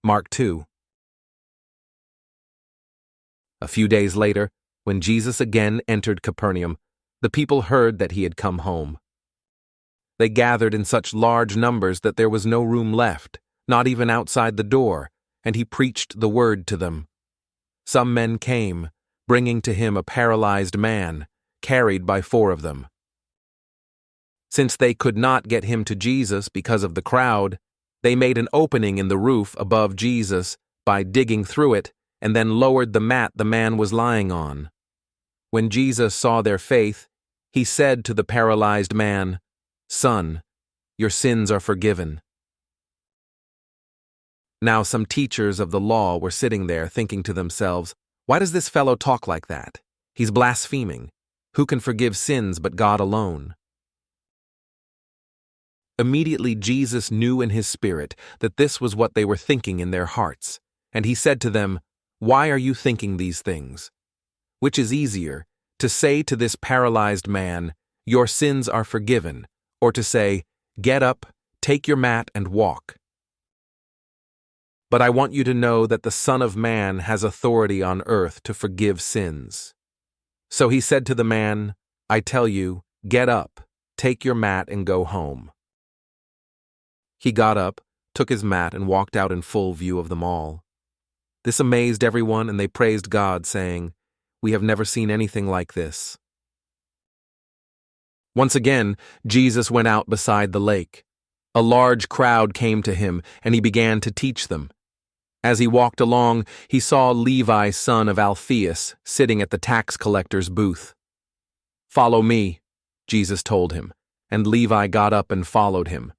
Mark 2. A few days later, when Jesus again entered Capernaum, the people heard that he had come home. They gathered in such large numbers that there was no room left, not even outside the door, and he preached the word to them. Some men came, bringing to him a paralyzed man, carried by 4 of them. Since they could not get him to Jesus because of the crowd, they made an opening in the roof above Jesus by digging through it and then lowered the mat the man was lying on. When Jesus saw their faith, he said to the paralyzed man, "Son, your sins are forgiven." Now some teachers of the law were sitting there thinking to themselves, "Why does this fellow talk like that? He's blaspheming. Who can forgive sins but God alone?" Immediately Jesus knew in his spirit that this was what they were thinking in their hearts, and he said to them, "Why are you thinking these things? Which is easier, to say to this paralyzed man, 'Your sins are forgiven,' or to say, 'Get up, take your mat and walk'? But I want you to know that the Son of Man has authority on earth to forgive sins." So he said to the man, "I tell you, get up, take your mat and go home." He got up, took his mat, and walked out in full view of them all. This amazed everyone, and they praised God, saying, "We have never seen anything like this." Once again, Jesus went out beside the lake. A large crowd came to him, and he began to teach them. As he walked along, he saw Levi, son of Alphaeus, sitting at the tax collector's booth. "Follow me," Jesus told him, and Levi got up and followed him.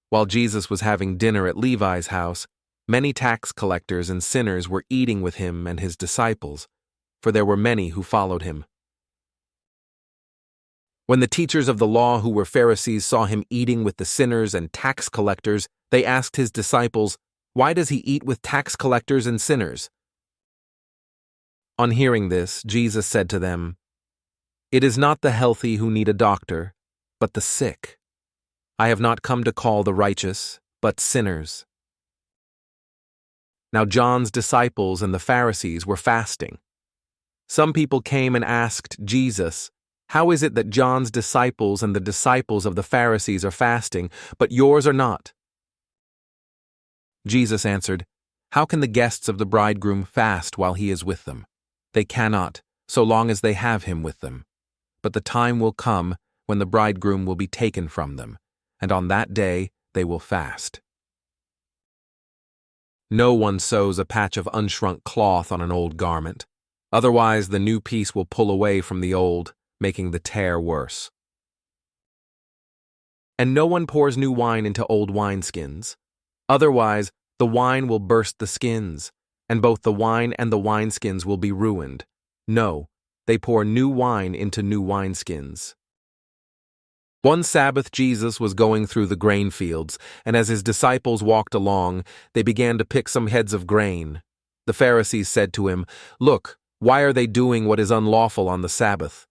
While Jesus was having dinner at Levi's house, many tax collectors and sinners were eating with him and his disciples, for there were many who followed him. When the teachers of the law who were Pharisees saw him eating with the sinners and tax collectors, they asked his disciples, "Why does he eat with tax collectors and sinners?" On hearing this, Jesus said to them, "It is not the healthy who need a doctor, but the sick. I have not come to call the righteous, but sinners." Now John's disciples and the Pharisees were fasting. Some people came and asked Jesus, "How is it that John's disciples and the disciples of the Pharisees are fasting, but yours are not?" Jesus answered, "How can the guests of the bridegroom fast while he is with them? They cannot, so long as they have him with them. But the time will come when the bridegroom will be taken from them, and on that day they will fast. No one sews a patch of unshrunk cloth on an old garment. Otherwise the new piece will pull away from the old, making the tear worse. And no one pours new wine into old wineskins. Otherwise the wine will burst the skins, and both the wine and the wineskins will be ruined. No, they pour new wine into new wineskins." One Sabbath Jesus was going through the grain fields, and as his disciples walked along, they began to pick some heads of grain. The Pharisees said to him, "Look, why are they doing what is unlawful on the Sabbath?"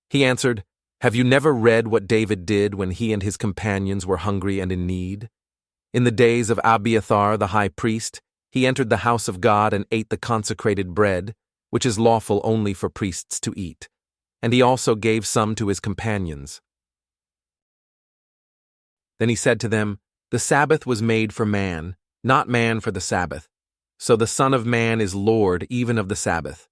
He answered, "Have you never read what David did when he and his companions were hungry and in need? In the days of Abiathar the high priest, he entered the house of God and ate the consecrated bread, which is lawful only for priests to eat. And he also gave some to his companions." Then he said to them, "The Sabbath was made for man, not man for the Sabbath. So the Son of Man is Lord even of the Sabbath."